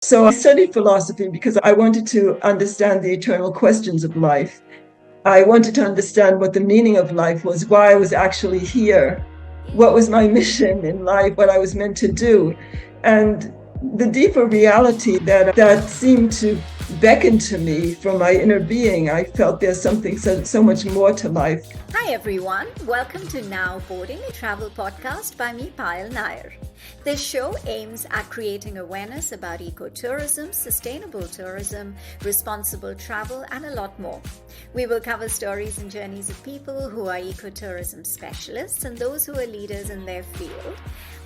So I studied philosophy because I wanted to understand the eternal questions of life. I wanted to understand what the meaning of life was, why I was actually here, what was my mission in life, what I was meant to do. And the deeper reality that seemed to beckon to me from my inner being, I felt there's something so much more to life. Hi everyone, welcome to Now Boarding, a travel podcast by me, Payal Nair. This show aims at creating awareness about ecotourism, sustainable tourism, responsible travel, and a lot more. We will cover stories and journeys of people who are ecotourism specialists and those who are leaders in their field.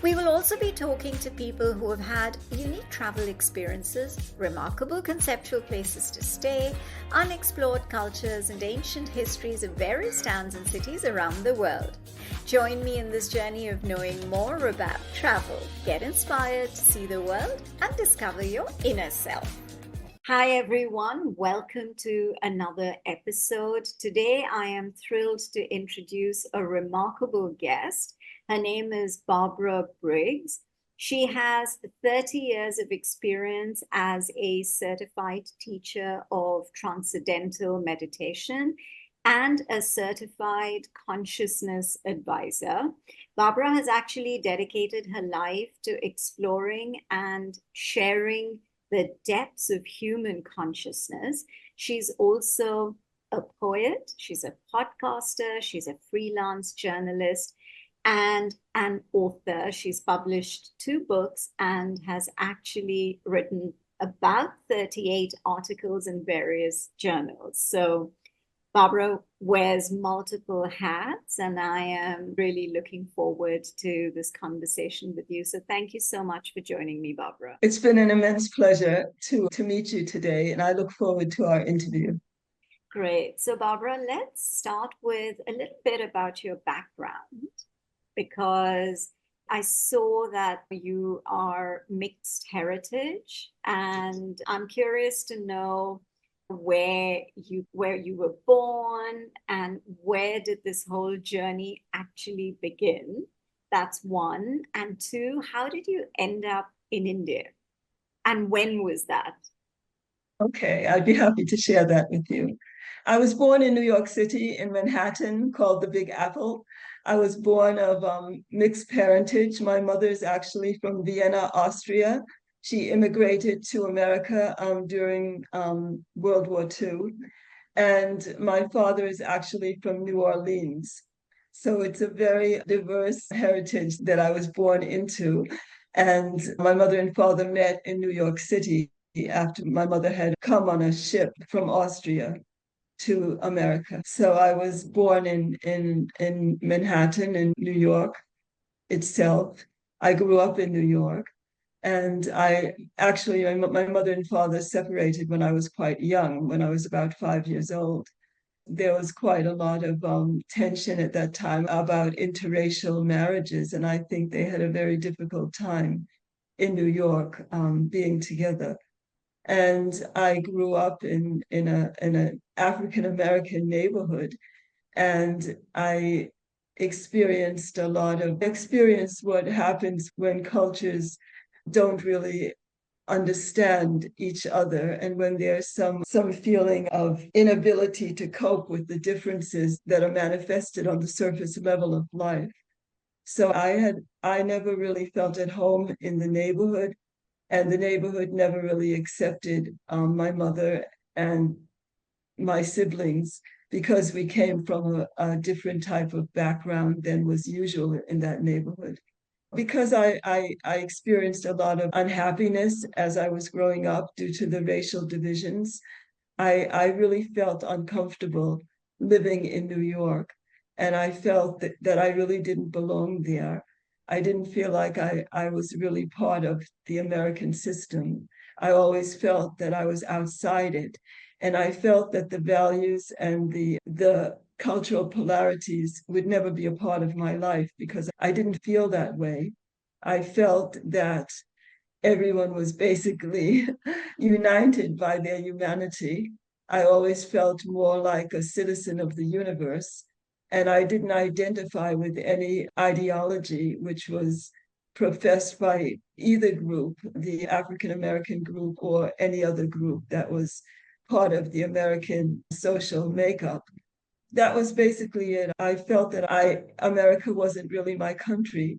We will also be talking to people who have had unique travel experiences, remarkable conceptual places to stay, unexplored cultures, and ancient histories of various towns and cities around the world. Join me in this journey of knowing more about travel. Get inspired to see the world and discover your inner self. Hi everyone, welcome to another episode. Today I am thrilled to introduce a remarkable guest. Her name is Barbara Briggs. She has 30 years of experience as a certified teacher of Transcendental Meditation and a certified consciousness advisor. Barbara has actually dedicated her life to exploring and sharing the depths of human consciousness. She's also a poet, she's a podcaster, she's a freelance journalist, and an author. She's published 2 books and has actually written about 38 articles in various journals. So Barbara wears multiple hats, and I am really looking forward to this conversation with you. So thank you so much for joining me, Barbara. It's been an immense pleasure to meet you today, and I look forward to our interview. Great. So Barbara, let's start with a little bit about your background, because I saw that you are mixed heritage, and I'm curious to know where you were born and where did this whole journey actually begin. That's one. And two, how did you end up in India? And when was that? Okay, I'd be happy to share that with you. I was born in New York City in Manhattan, called the Big Apple. I was born of mixed parentage. My mother's actually from Vienna, Austria. She immigrated to America during World War II. And my father is actually from New Orleans. So it's a very diverse heritage that I was born into. And my mother and father met in New York City after my mother had come on a ship from Austria to America. So I was born in Manhattan, in New York itself. I grew up in New York. And I actually, my mother and father separated when I was quite young, when I was about 5 years old. There was quite a lot of tension at that time about interracial marriages, and I think they had a very difficult time in New York being together. And I grew up in an African American neighborhood, and I experienced what happens when cultures don't really understand each other, and when there's some feeling of inability to cope with the differences that are manifested on the surface level of life. So I never really felt at home in the neighborhood, and the neighborhood never really accepted my mother and my siblings, because we came from a different type of background than was usual in that neighborhood. Because I experienced a lot of unhappiness as I was growing up due to the racial divisions, I really felt uncomfortable living in New York. And I felt that I really didn't belong there. I didn't feel like I was really part of the American system. I always felt that I was outside it. And I felt that the values and the cultural polarities would never be a part of my life, because I didn't feel that way. I felt that everyone was basically united by their humanity. I always felt more like a citizen of the universe, and I didn't identify with any ideology which was professed by either group, the African American group or any other group that was part of the American social makeup. That was basically it. I felt that America wasn't really my country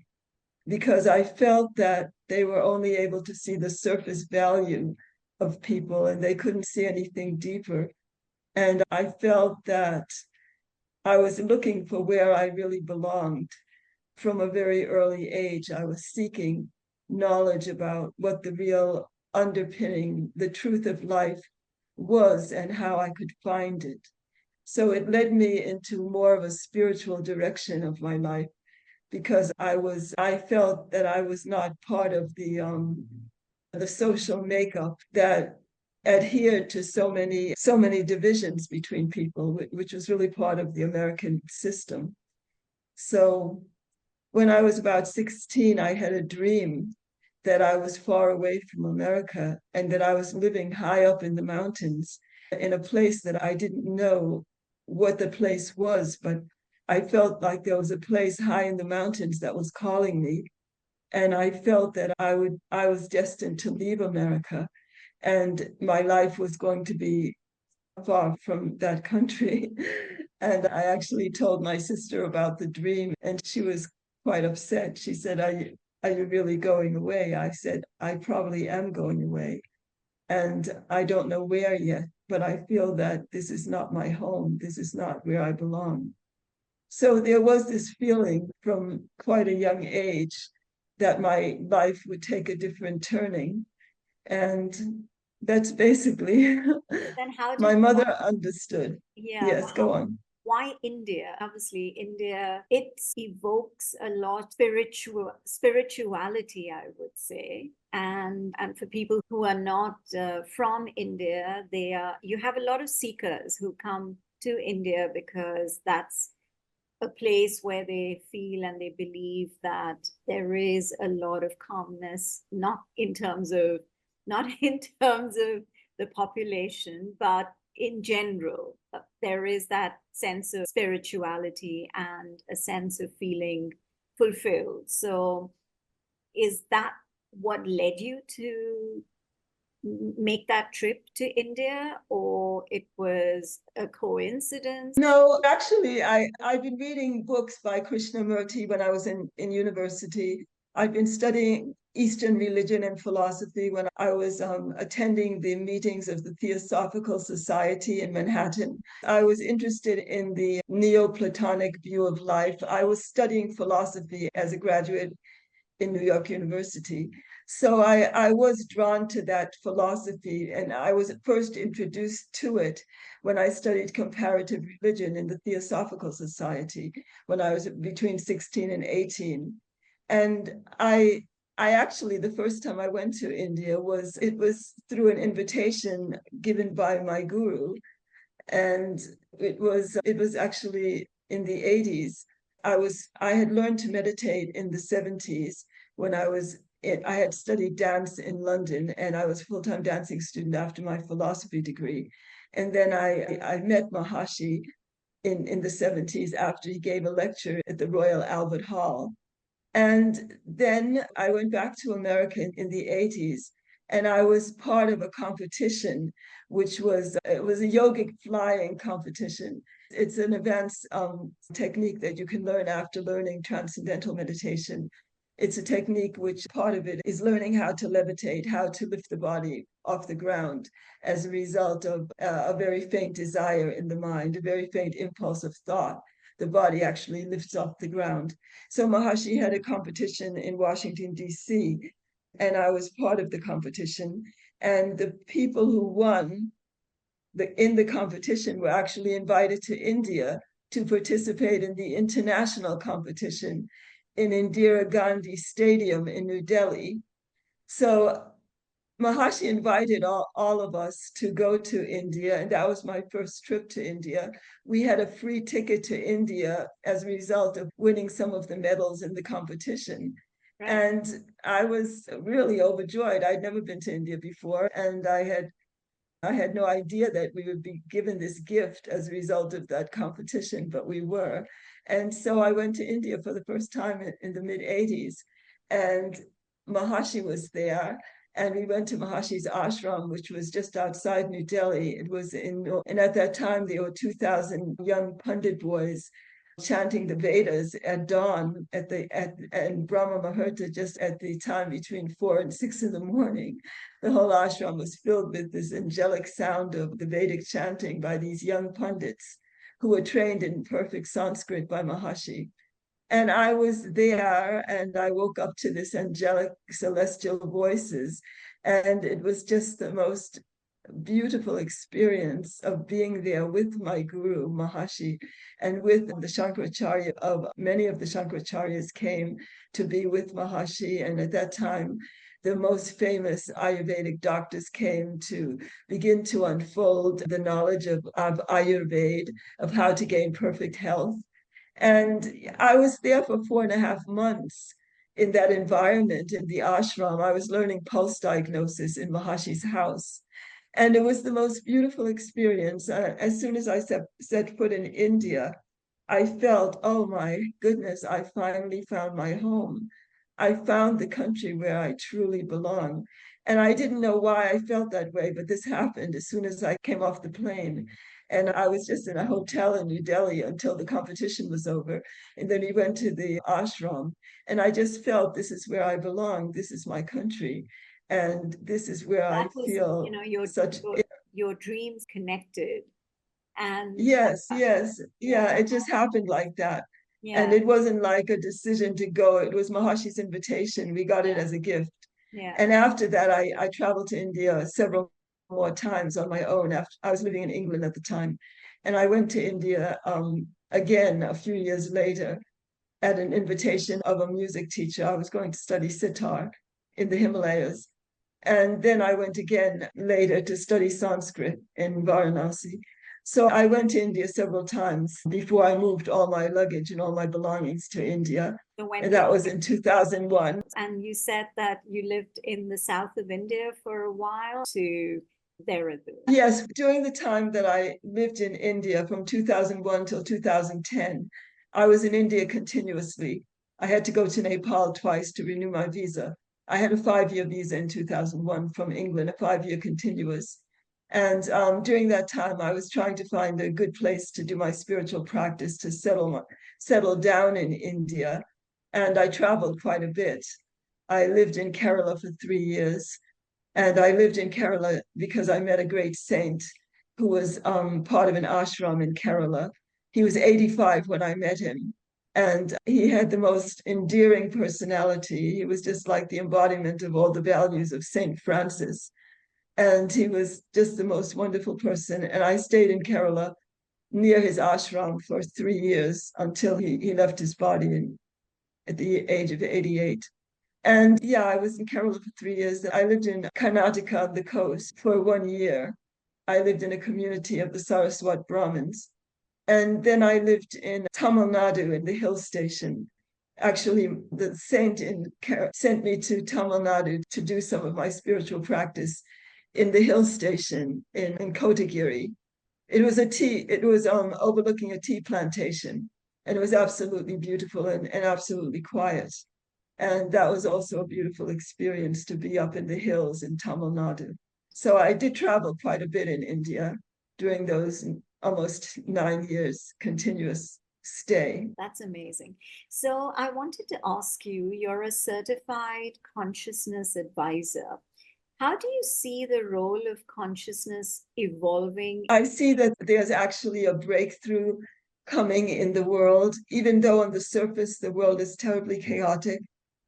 because I felt that they were only able to see the surface value of people and they couldn't see anything deeper. And I felt that I was looking for where I really belonged. From a very early age, I was seeking knowledge about what the real underpinning, the truth of life was and how I could find it. So it led me into more of a spiritual direction of my life because I felt that I was not part of the social makeup that adhered to so many divisions between people, which was really part of the American system. So when I was about 16, I had a dream that I was far away from America and that I was living high up in the mountains in a place that I didn't know what the place was, but I felt like there was a place high in the mountains that was calling me. And I felt that I was destined to leave America and my life was going to be far from that country. And I actually told my sister about the dream, and she was quite upset. She said, are you really going away? I said, I probably am going away. And I don't know where yet, but I feel that this is not my home. This is not where I belong. So there was this feeling from quite a young age that my life would take a different turning. And that's basically Then how my did, mother understood. yeah, Yes, go on. why India? Obviously, India, it evokes a lot spirituality, I would say. And for people who are not from India, you have a lot of seekers who come to India because that's a place where they feel and they believe that there is a lot of calmness, not in terms of the population, but in general, there is that sense of spirituality and a sense of feeling fulfilled. So, is that what led you to make that trip to India, or it was a coincidence? No, actually, I've been reading books by Krishnamurti when I was in university. I've been studying Eastern religion and philosophy when I was attending the meetings of the Theosophical Society in Manhattan. I was interested in the Neoplatonic view of life. I was studying philosophy as a graduate in New York University. So I was drawn to that philosophy, and I was first introduced to it when I studied comparative religion in the Theosophical Society when I was between 16 and 18. And I actually, the first time I went to India it was through an invitation given by my guru. And it was actually in the 80s. I had learned to meditate in the 70s when I had studied dance in London and I was a full-time dancing student after my philosophy degree. And then I met Maharishi in the 70s after he gave a lecture at the Royal Albert Hall. And then I went back to America in the 80s, and I was part of a competition, it was a yogic flying competition. It's an advanced technique that you can learn after learning Transcendental Meditation. It's a technique which part of it is learning how to levitate, how to lift the body off the ground as a result of a very faint desire in the mind, a very faint impulse of thought. The body actually lifts off the ground. So Maharishi had a competition in Washington, D.C., and I was part of the competition. And the people who won in the competition were actually invited to India to participate in the international competition in Indira Gandhi Stadium in New Delhi. So Maharishi invited all of us to go to India, and that was my first trip to India. We had a free ticket to India as a result of winning some of the medals in the competition. Right. And I was really overjoyed. I'd never been to India before, and I had no idea that we would be given this gift as a result of that competition, but we were. And so I went to India for the first time in the mid 80s. and Maharishi was there. And we went to Maharishi's ashram, which was just outside New Delhi. It was and at that time, there were 2,000 young Pandit boys chanting the Vedas at dawn and Brahma Muhurta just at the time between 4 and 6 in the morning. The whole ashram was filled with this angelic sound of the Vedic chanting by these young Pandits who were trained in perfect Sanskrit by Maharishi. And I was there and I woke up to this angelic celestial voices. And it was just the most beautiful experience of being there with my guru, Maharishi, and with the Shankaracharya. Many of the Shankaracharyas came to be with Maharishi. And at that time, the most famous Ayurvedic doctors came to begin to unfold the knowledge of Ayurveda, of how to gain perfect health. And I was there for 4.5 months in that environment in the ashram. I was learning pulse diagnosis in Maharishi's house. And it was the most beautiful experience. As soon as I set foot in India, I felt, oh my goodness, I finally found my home. I found the country where I truly belong. And I didn't know why I felt that way, but this happened as soon as I came off the plane. And I was just in a hotel in New Delhi until the competition was over. And then we went to the ashram. And I just felt this is where I belong. This is my country. And this is where I feel such. Your dreams connected. And yes, yeah, it just happened like that. Yeah. And it wasn't like a decision to go. It was Maharishi's invitation. We got it as a gift. Yeah. And after that, I traveled to India several more times on my own. After I was living in England at the time. And I went to India again a few years later at an invitation of a music teacher. I was going to study sitar in the Himalayas. And then I went again later to study Sanskrit in Varanasi. So I went to India several times before I moved all my luggage and all my belongings to India. And that was in 2001. And you said that you lived in the south of India for a while to Dehradun. Yes, during the time that I lived in India from 2001 till 2010, I was in India continuously. I had to go to Nepal twice to renew my visa. I had a 5-year visa in 2001 from England, a 5-year continuous. And during that time, I was trying to find a good place to do my spiritual practice, to settle down in India. And I traveled quite a bit. I lived in Kerala for 3 years. And I lived in Kerala because I met a great saint who was part of an ashram in Kerala. He was 85 when I met him. And he had the most endearing personality. He was just like the embodiment of all the values of Saint Francis. And he was just the most wonderful person. And I stayed in Kerala near his ashram for 3 years until he left his body at the age of 88. And yeah, I was in Kerala for 3 years. I lived in Karnataka on the coast for 1 year. I lived in a community of the Saraswat Brahmins. And then I lived in Tamil Nadu in the hill station. Actually, the saint sent me to Tamil Nadu to do some of my spiritual practice in the hill station in Kotagiri. It was overlooking a tea plantation, and it was absolutely beautiful and absolutely quiet. And that was also a beautiful experience to be up in the hills in Tamil Nadu. So I did travel quite a bit in India during those almost 9 years continuous stay. That's amazing. So I wanted to ask you, you're a certified consciousness advisor. How do you see the role of consciousness evolving? I see that there's actually a breakthrough coming in the world, even though on the surface the world is terribly chaotic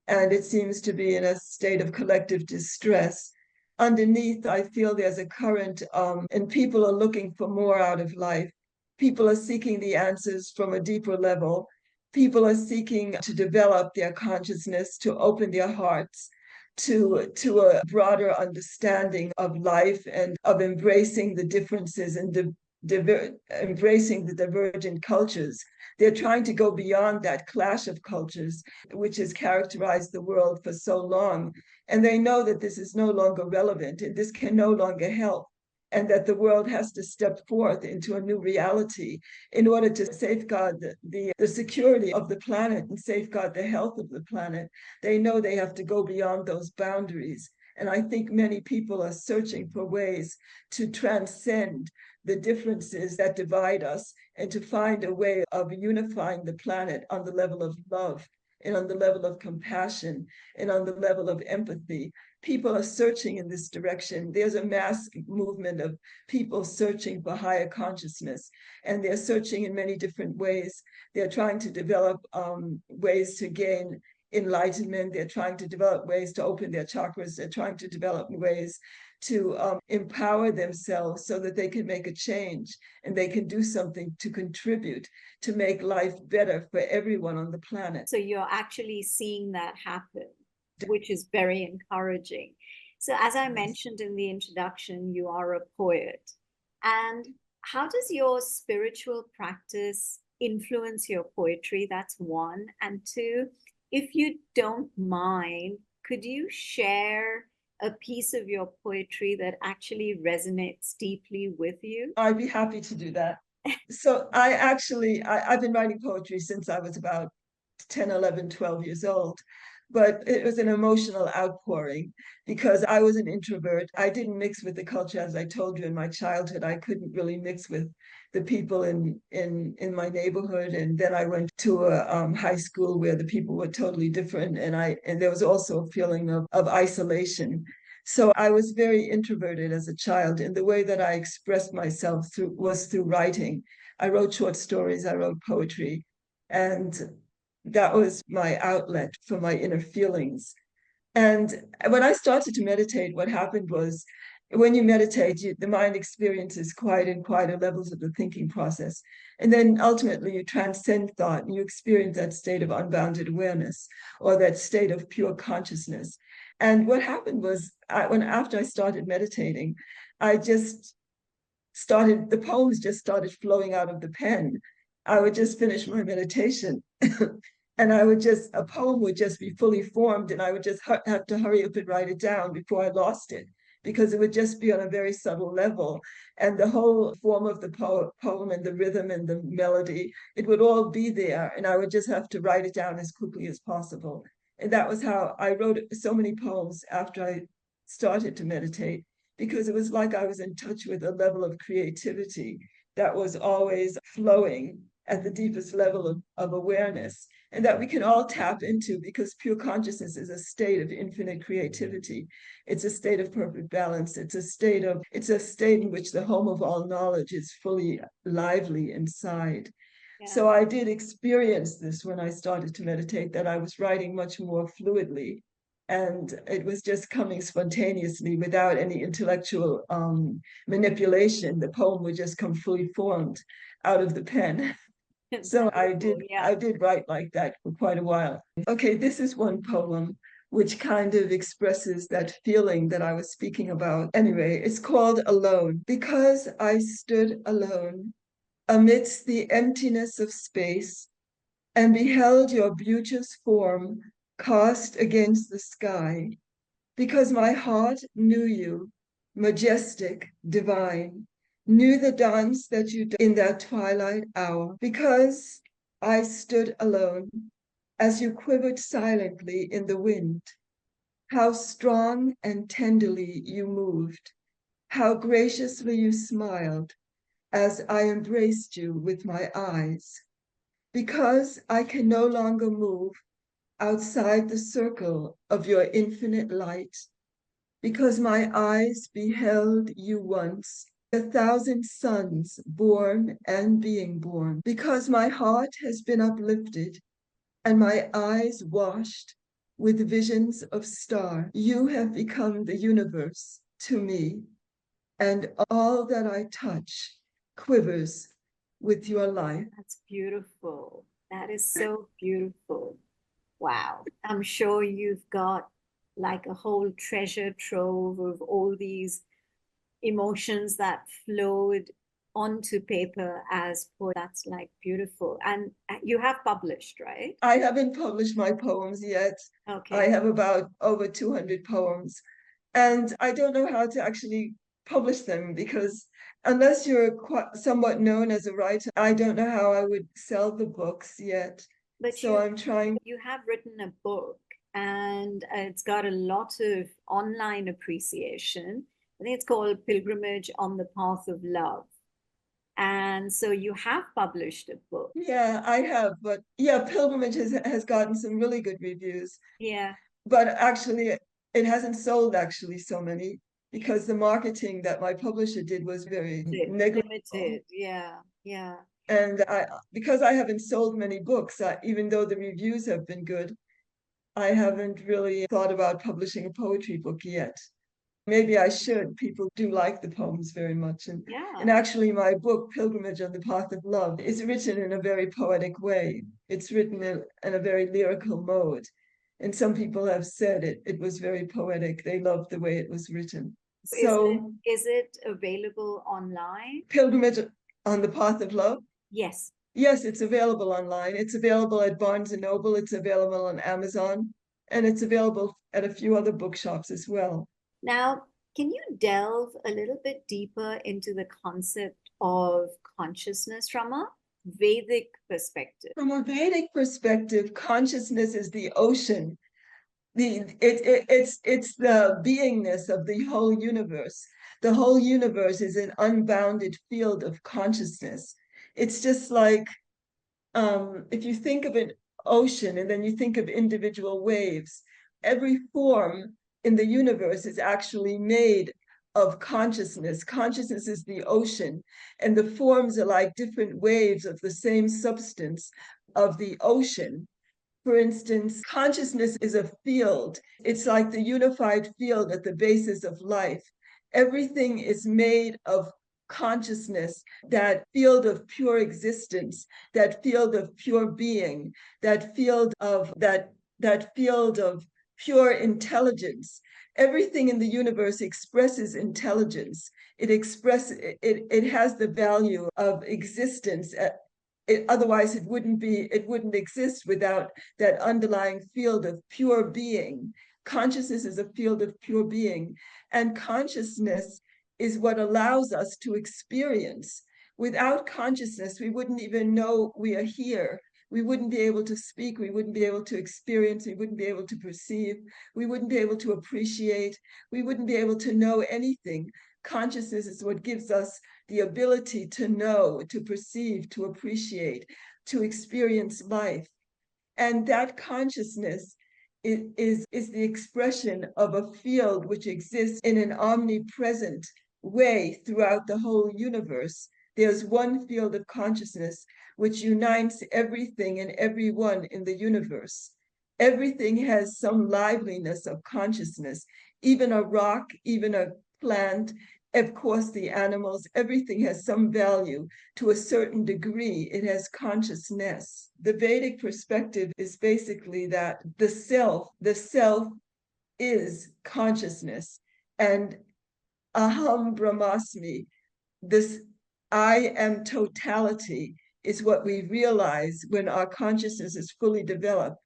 and it seems to be in a state of collective distress. Underneath, I feel there's a current, and people are looking for more out of life. People are seeking the answers from a deeper level. People are seeking to develop their consciousness, to open their hearts to a broader understanding of life and of embracing the differences and embracing the divergent cultures. They're trying to go beyond that clash of cultures, which has characterized the world for so long. And they know that this is no longer relevant and this can no longer help. and that the world has to step forth into a new reality in order to safeguard the security of the planet and safeguard the health of the planet. They know they have to go beyond those boundaries. And I think many people are searching for ways to transcend the differences that divide us and to find a way of unifying the planet on the level of love and on the level of compassion and on the level of empathy. People are searching in this direction. There's a mass movement of people searching for higher consciousness, and they're searching in many different ways. They're trying to develop ways to gain enlightenment. They're trying to develop ways to open their chakras. They're trying to develop ways to empower themselves so that they can make a change and they can do something to contribute to make life better for everyone on the planet. So you're actually seeing that happen, which is very encouraging. So as I mentioned in the introduction, you are a poet. And how does your spiritual practice influence your poetry? That's one. And two, if you don't mind, could you share a piece of your poetry that actually resonates deeply with you? I'd be happy to do that. So I've been writing poetry since I was about 10, 11, 12 years old. But it was an emotional outpouring because I was an introvert. I didn't mix with the culture, as I told you, in my childhood. I couldn't really mix with the people in my neighborhood. And then I went to a high school where the people were totally different. And there was also a feeling of isolation. So I was very introverted as a child. And the way that I expressed myself was through writing. I wrote short stories, I wrote poetry. And that was my outlet for my inner feelings. And when I started to meditate, what happened was when you meditate, the mind experiences quieter and quieter levels of the thinking process. And then ultimately you transcend thought and you experience that state of unbounded awareness or that state of pure consciousness. And what happened was after I started meditating, the poems just started flowing out of the pen. I would just finish my meditation and a poem would just be fully formed and I would just have to hurry up and write it down before I lost it because it would just be on a very subtle level. And the whole form of the poem and the rhythm and the melody, it would all be there. And I would just have to write it down as quickly as possible. And that was how I wrote so many poems after I started to meditate, because it was like I was in touch with a level of creativity that was always flowing at the deepest level of awareness, and that we can all tap into, because pure consciousness is a state of infinite creativity. It's a state of perfect balance. It's a state in which the home of all knowledge is fully lively inside. Yeah. So I did experience this when I started to meditate, that I was writing much more fluidly, and it was just coming spontaneously without any intellectual manipulation. The poem would just come fully formed out of the pen. So I did write like that for quite a while. Okay, this is one poem which kind of expresses that feeling that I was speaking about. Anyway, it's called Alone. Because I stood alone amidst the emptiness of space and beheld your beauteous form cast against the sky, because my heart knew you, majestic, divine, knew the dance that you did in that twilight hour, because I stood alone as you quivered silently in the wind. How strong and tenderly you moved, how graciously you smiled as I embraced you with my eyes. Because I can no longer move outside the circle of your infinite light, because my eyes beheld you once, 1,000 suns born and being born, because my heart has been uplifted and my eyes washed with visions of stars. You have become the universe to me, and all that I touch quivers with your life. That's beautiful. That is so beautiful. Wow. I'm sure you've got like a whole treasure trove of all these emotions that flowed onto paper as poetry. That's like beautiful. And you have published, right? I haven't published my poems yet. Okay. I have about over 200 poems. And I don't know how to actually publish them because unless you're somewhat known as a writer, I don't know how I would sell the books yet. But So I'm trying. you have written a book and it's got a lot of online appreciation. I think it's called Pilgrimage on the Path of Love. And so you have published a book. Yeah, I have, but yeah, Pilgrimage has gotten some really good reviews. Yeah. But actually, it hasn't sold actually so many because the marketing that my publisher did was very negligible. Limited. Yeah. Yeah. And because I haven't sold many books, even though the reviews have been good, I haven't really thought about publishing a poetry book yet. Maybe I should. People do like the poems very much. And Yeah. actually, my book, Pilgrimage on the Path of Love, is written in a very poetic way. It's written in a very lyrical mode. And some people have said it was very poetic. They loved the way it was written. So, Is it available online? Pilgrimage on the Path of Love? Yes. Yes, it's available online. It's available at Barnes and Noble. It's available on Amazon. And it's available at a few other bookshops as well. Now, can you delve a little bit deeper into the concept of consciousness from a Vedic perspective? From a Vedic perspective, consciousness is the ocean. It's the beingness of the whole universe. The whole universe is an unbounded field of consciousness. It's just like if you think of an ocean and then you think of individual waves, every form in the universe is actually made of consciousness. Consciousness is the ocean, and the forms are like different waves of the same substance of the ocean. For instance, consciousness is a field. It's like the unified field at the basis of life. Everything is made of consciousness, that field of pure existence, that field of pure being, that field of pure intelligence. Everything in the universe expresses intelligence. It has the value of existence. Otherwise it wouldn't exist without that underlying field of pure being. Consciousness is a field of pure being, and consciousness is what allows us to experience. Without consciousness, we wouldn't even know we are here. We wouldn't be able to speak. We wouldn't be able to experience. We wouldn't be able to perceive. We wouldn't be able to appreciate. We wouldn't be able to know anything. Consciousness is what gives us the ability to know, to perceive, to appreciate, to experience life. And that consciousness is the expression of a field which exists in an omnipresent way throughout the whole universe. There's one field of consciousness which unites everything and everyone in the universe. Everything has some liveliness of consciousness, even a rock, even a plant, of course, the animals, everything has some value to a certain degree. It has consciousness. The Vedic perspective is basically that the self is consciousness. And aham brahmasmi, this I am totality, is what we realize when our consciousness is fully developed.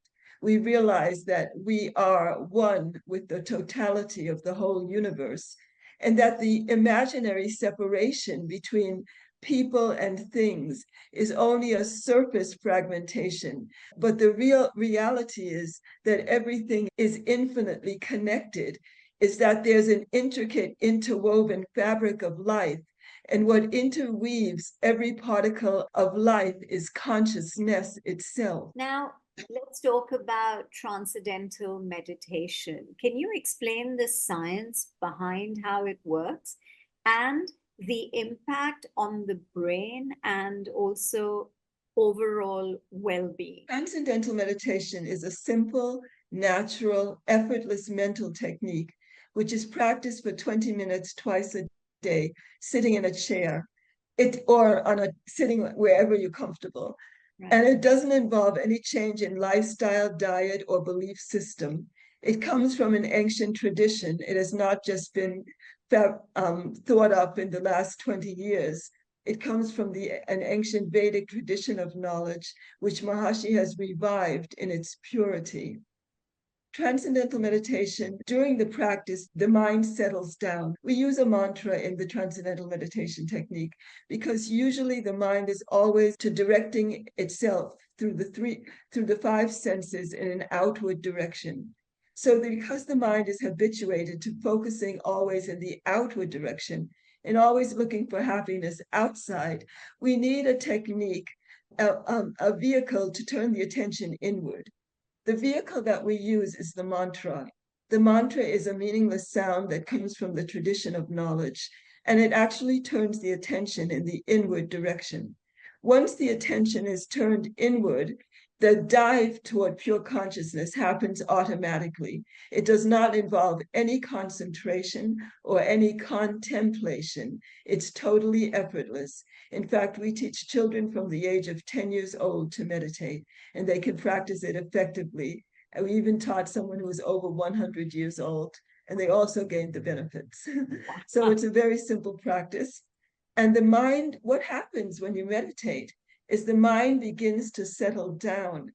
We realize that we are one with the totality of the whole universe, and that the imaginary separation between people and things is only a surface fragmentation. But the real reality is that everything is infinitely connected, is that there's an intricate interwoven fabric of life. And what interweaves every particle of life is consciousness itself. Now, let's talk about transcendental meditation. Can you explain the science behind how it works and the impact on the brain and also overall well-being? Transcendental meditation is a simple, natural, effortless mental technique which is practiced for 20 minutes twice a day, sitting in a chair, or on a sitting wherever you're comfortable. Right. And it doesn't involve any change in lifestyle, diet, or belief system. It comes from an ancient tradition. It has not just been thought up in the last 20 years. It comes from an ancient Vedic tradition of knowledge, which Maharishi has revived in its purity. Transcendental meditation, during the practice, the mind settles down. We use a mantra in the transcendental meditation technique because usually the mind is always to directing itself through the five senses in an outward direction. So because the mind is habituated to focusing always in the outward direction and always looking for happiness outside, we need a technique, a vehicle to turn the attention inward. The vehicle that we use is the mantra. The mantra is a meaningless sound that comes from the tradition of knowledge, and it actually turns the attention in the inward direction. Once the attention is turned inward, the dive toward pure consciousness happens automatically. It does not involve any concentration or any contemplation. It's totally effortless. In fact, we teach children from the age of 10 years old to meditate, and they can practice it effectively. And we even taught someone who was over 100 years old, and they also gained the benefits. So it's a very simple practice. And the mind, what happens when you meditate is the mind begins to settle down.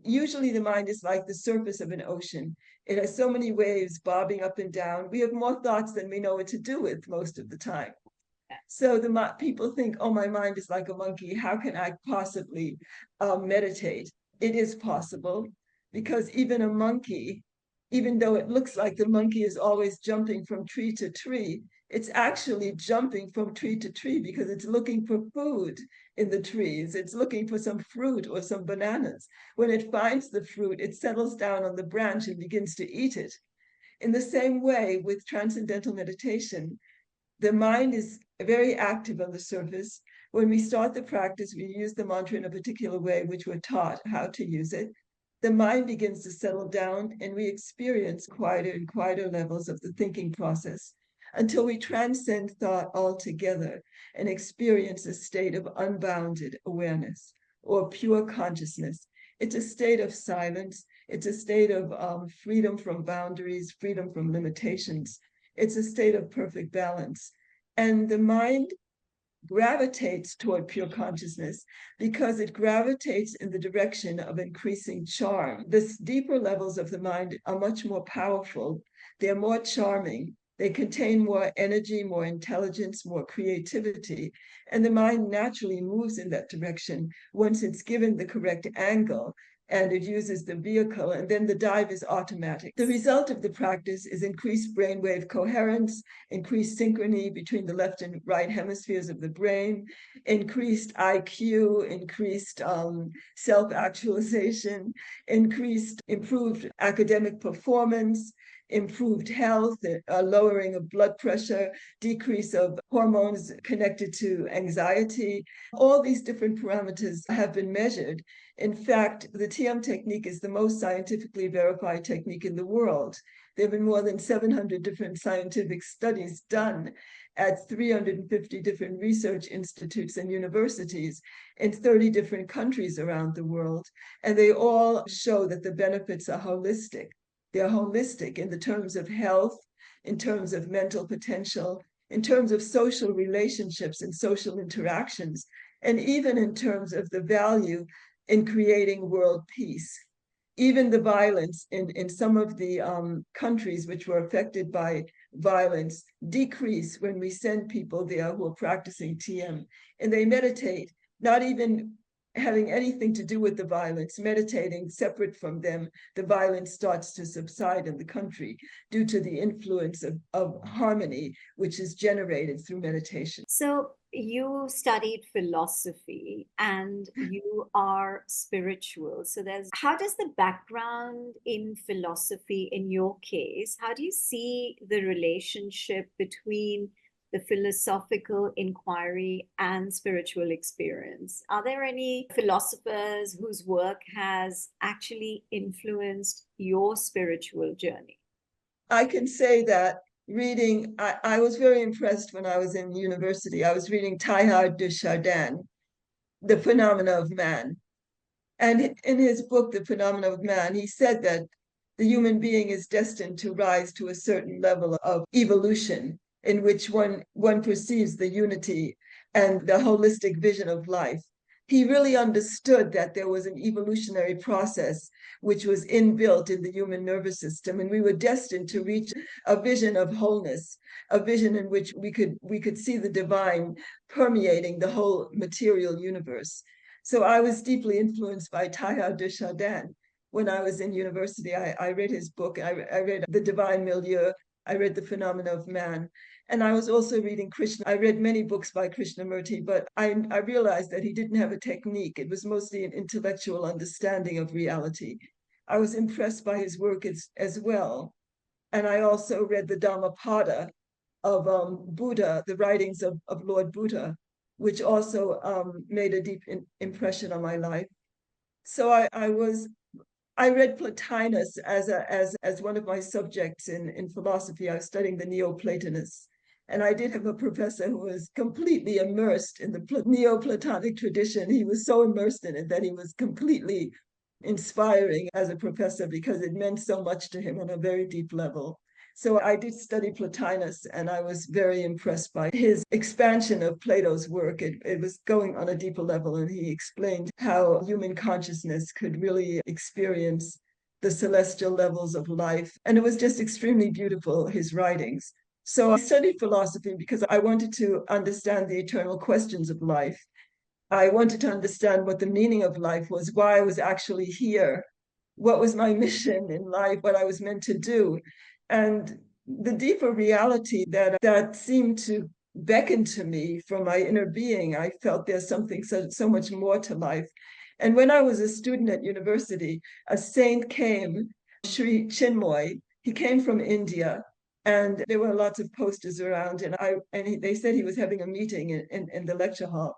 Usually the mind is like the surface of an ocean. It has so many waves bobbing up and down. We have more thoughts than we know what to do with most of the time. So people think, oh, my mind is like a monkey. How can I possibly meditate? It is possible because even a monkey, even though it looks like the monkey is always jumping from tree to tree, it's actually jumping from tree to tree because it's looking for food in the trees. It's looking for some fruit or some bananas. When it finds the fruit, it settles down on the branch and begins to eat it. In the same way, with transcendental meditation, the mind is very active on the surface. When we start the practice, we use the mantra in a particular way, which we're taught how to use it. The mind begins to settle down, and we experience quieter and quieter levels of the thinking process until we transcend thought altogether and experience a state of unbounded awareness or pure consciousness. It's a state of silence. It's a state of freedom from boundaries, freedom from limitations. It's a state of perfect balance. And the mind gravitates toward pure consciousness because it gravitates in the direction of increasing charm. The deeper levels of the mind are much more powerful. They're more charming. They contain more energy, more intelligence, more creativity. And the mind naturally moves in that direction once it's given the correct angle and it uses the vehicle, and then the dive is automatic. The result of the practice is increased brainwave coherence, increased synchrony between the left and right hemispheres of the brain, increased IQ, increased self-actualization, improved academic performance, improved health, lowering of blood pressure, decrease of hormones connected to anxiety. All these different parameters have been measured. In fact, the TM technique is the most scientifically verified technique in the world. There have been more than 700 different scientific studies done at 350 different research institutes and universities in 30 different countries around the world. And they all show that the benefits are holistic. They're holistic in the terms of health, in terms of mental potential, in terms of social relationships and social interactions, and even in terms of the value in creating world peace. Even the violence in some of the countries which were affected by violence decrease when we send people there who are practicing TM, and they meditate, not even having anything to do with the violence, meditating separate from them, the violence starts to subside in the country due to the influence of harmony, which is generated through meditation. So you studied philosophy and you are spiritual. So how does the background in philosophy, in your case, how do you see the relationship between the philosophical inquiry and spiritual experience? Are there any philosophers whose work has actually influenced your spiritual journey? I can say that I was very impressed when I was in university. I was reading Teilhard de Chardin, The Phenomena of Man. And in his book, The Phenomena of Man, he said that the human being is destined to rise to a certain level of evolution in which one perceives the unity and the holistic vision of life. he really understood that there was an evolutionary process which was inbuilt in the human nervous system, and we were destined to reach a vision of wholeness, a vision in which we could see the divine permeating the whole material universe. So I was deeply influenced by Teilhard de Chardin. When I was in university, I read his book. I read The Divine Milieu. I read The Phenomena of Man. And I was also reading Krishna. I read many books by Krishnamurti, but I realized that he didn't have a technique. It was mostly an intellectual understanding of reality. I was impressed by his work as well. And I also read the Dhammapada of Buddha, the writings of Lord Buddha, which also made a deep impression on my life. So I read Plotinus as one of my subjects in philosophy. I was studying the Neoplatonists. And I did have a professor who was completely immersed in the Neoplatonic tradition. He was so immersed in it that he was completely inspiring as a professor because it meant so much to him on a very deep level. So I did study Plotinus, and I was very impressed by his expansion of Plato's work. It was going on a deeper level, and he explained how human consciousness could really experience the celestial levels of life. And it was just extremely beautiful, his writings. So I studied philosophy because I wanted to understand the eternal questions of life. I wanted to understand what the meaning of life was, why I was actually here, what was my mission in life, what I was meant to do. And the deeper reality that seemed to beckon to me from my inner being, I felt there's something so much more to life. And when I was a student at university, a saint came, Sri Chinmoy. He came from India, and there were lots of posters around, they said he was having a meeting in the lecture hall.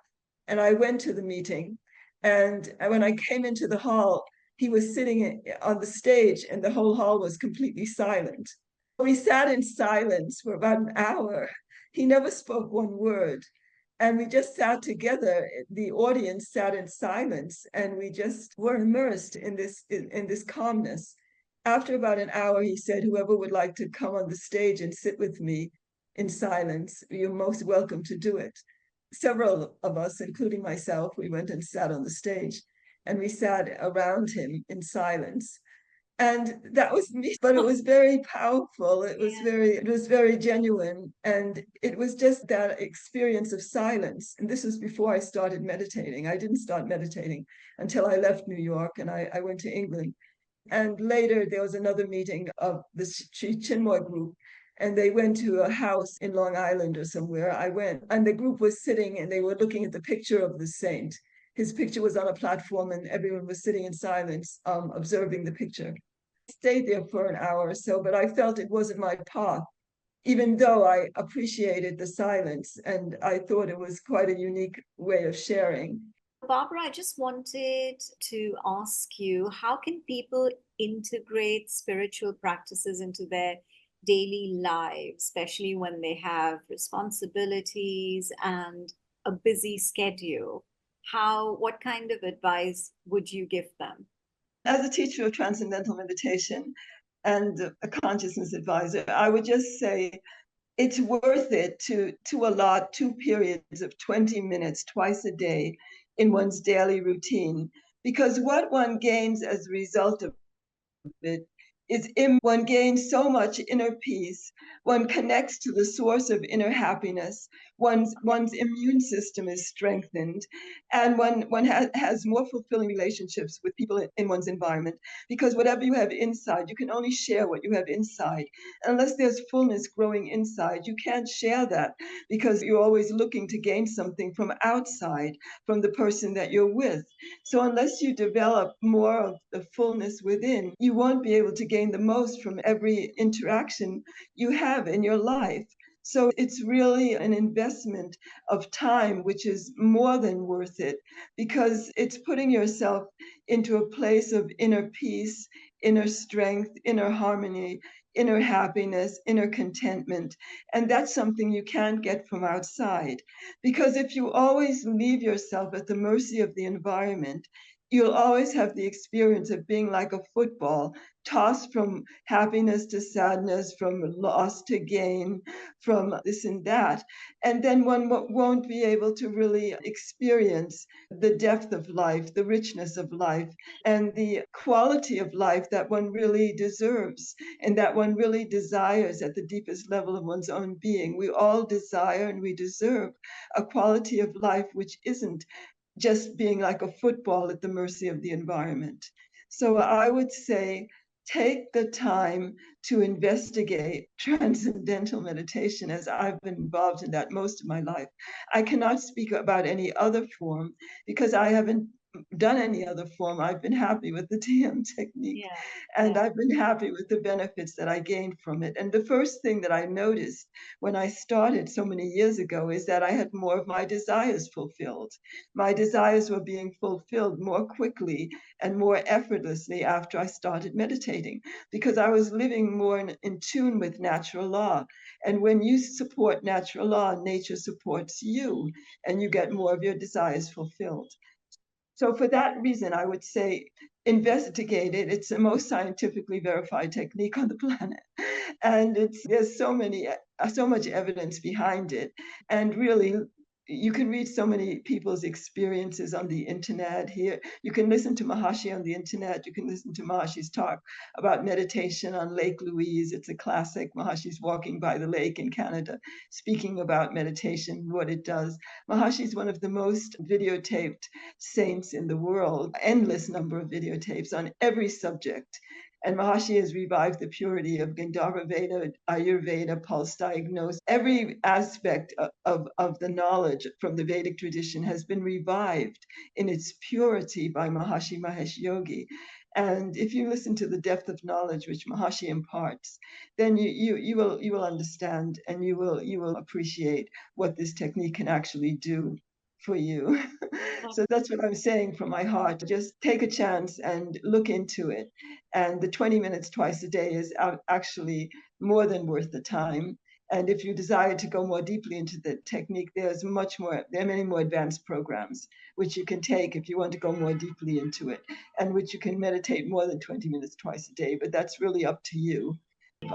And I went to the meeting, and when I came into the hall, he was sitting on the stage, and the whole hall was completely silent. We sat in silence for about an hour. He never spoke one word. And we just sat together. The audience sat in silence, and we just were immersed in this calmness. After about an hour, he said, "Whoever would like to come on the stage and sit with me in silence, you're most welcome to do it." Several of us, including myself, we went and sat on the stage, and we sat around him in silence. And that was me, but it was very powerful. It was very genuine. And it was just that experience of silence. And this was before I started meditating. I didn't start meditating until I left New York, and I went to England. And later there was another meeting of the Sri Chinmoy group, and they went to a house in Long Island or somewhere. I went, and the group was sitting, and they were looking at the picture of the saint. His picture was on a platform, and everyone was sitting in silence, observing the picture. I stayed there for an hour or so, but I felt it wasn't my path, even though I appreciated the silence, and I thought it was quite a unique way of sharing. Barbara, I just wanted to ask you, how can people integrate spiritual practices into their daily lives, especially when they have responsibilities and a busy schedule? What kind of advice would you give them? As a teacher of Transcendental Meditation and a consciousness advisor, I would just say it's worth it to allot 2 periods of 20 minutes twice a day in one's daily routine, because what one gains as a result of it is one gains so much inner peace. One connects to the source of inner happiness. One's immune system is strengthened, and one has more fulfilling relationships with people in one's environment, because whatever you have inside, you can only share what you have inside. Unless there's fullness growing inside, you can't share that, because you're always looking to gain something from outside, from the person that you're with. So unless you develop more of the fullness within, you won't be able to gain the most from every interaction you have in your life. So it's really an investment of time, which is more than worth it, because it's putting yourself into a place of inner peace, inner strength, inner harmony, inner happiness, inner contentment. And that's something you can't get from outside. Because if you always leave yourself at the mercy of the environment, you'll always have the experience of being like a football, tossed from happiness to sadness, from loss to gain, from this and that. And then one won't be able to really experience the depth of life, the richness of life, and the quality of life that one really deserves and that one really desires at the deepest level of one's own being. We all desire and we deserve a quality of life which isn't just being like a football at the mercy of the environment. So I would say take the time to investigate transcendental meditation, as I've been involved in that most of my life. I cannot speak about any other form because I haven't done any other form. I've been happy with the TM technique, and I've been happy with the benefits that I gained from it. And the first thing that I noticed when I started so many years ago is that I had more of my desires fulfilled. My desires were being fulfilled more quickly and more effortlessly after I started meditating, because I was living more in tune with natural law. And when you support natural law, nature supports you, and you get more of your desires fulfilled. So for that reason, I would say investigate it. It's the most scientifically verified technique on the planet. And there's so much evidence behind it. And really, you can read so many people's experiences on the internet here. You can listen to Maharishi on the internet. You can listen to Maharishi's talk about meditation on Lake Louise. It's a classic. Maharishi's walking by the lake in Canada, speaking about meditation, what it does. Maharishi's one of the most videotaped saints in the world, endless number of videotapes on every subject. And Maharishi has revived the purity of Gandharva Veda, Ayurveda, pulse diagnosis. Every aspect of the knowledge from the Vedic tradition has been revived in its purity by Maharishi Mahesh Yogi. And if you listen to the depth of knowledge which Maharishi imparts, then you will understand, and you will appreciate what this technique can actually do for you. So that's what I'm saying from my heart. Just take a chance and look into it. And the 20 minutes twice a day is actually more than worth the time. And if you desire to go more deeply into the technique, there are many more advanced programs which you can take if you want to go more deeply into it, and which you can meditate more than 20 minutes twice a day. But that's really up to you.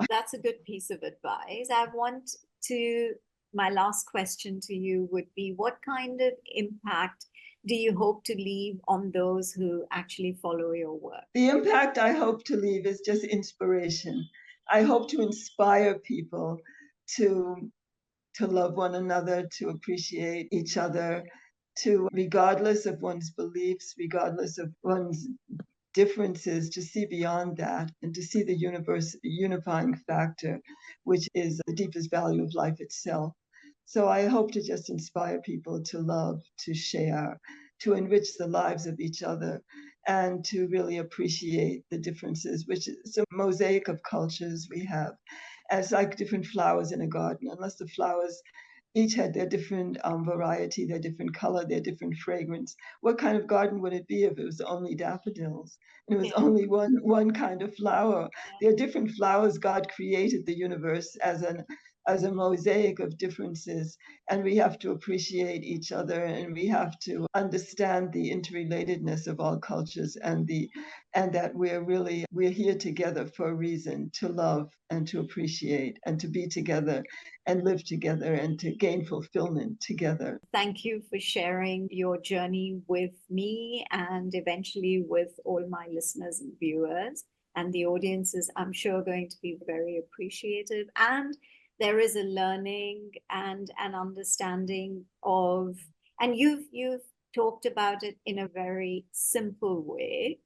That's a good piece of advice. My last question to you would be, what kind of impact do you hope to leave on those who actually follow your work? The impact I hope to leave is just inspiration. I hope to inspire people to love one another, to appreciate each other, to, regardless of one's beliefs, regardless of one's differences, to see beyond that and to see the universe, the unifying factor, which is the deepest value of life itself. So I hope to just inspire people to love, to share, to enrich the lives of each other, and to really appreciate the differences, which is a mosaic of cultures we have. As like different flowers in a garden, unless the flowers each had their different variety, their different color, their different fragrance. What kind of garden would it be if it was only daffodils and it was only one kind of flower? There are different flowers. God created the universe as a mosaic of differences, and we have to appreciate each other, and we have to understand the interrelatedness of all cultures, and that we're here together for a reason, to love and to appreciate and to be together and live together and to gain fulfillment together. Thank you for sharing your journey with me and eventually with all my listeners and viewers. And the audience is, I'm sure, going to be very appreciative. And there is a learning and an understanding of, and you've talked about it in a very simple way,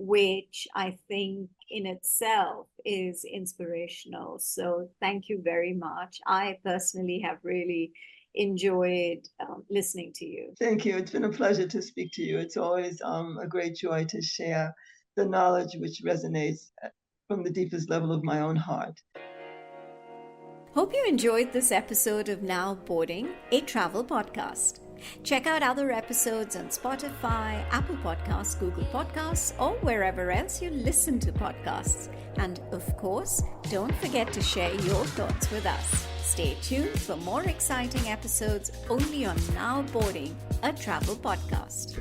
which I think in itself is inspirational. So thank you very much. I personally have really enjoyed listening to you. Thank you. It's been a pleasure to speak to you. It's always a great joy to share the knowledge which resonates from the deepest level of my own heart. Hope you enjoyed this episode of Now Boarding, a travel podcast. Check out other episodes on Spotify, Apple Podcasts, Google Podcasts, or wherever else you listen to podcasts. And of course, don't forget to share your thoughts with us. Stay tuned for more exciting episodes only on Now Boarding, a travel podcast.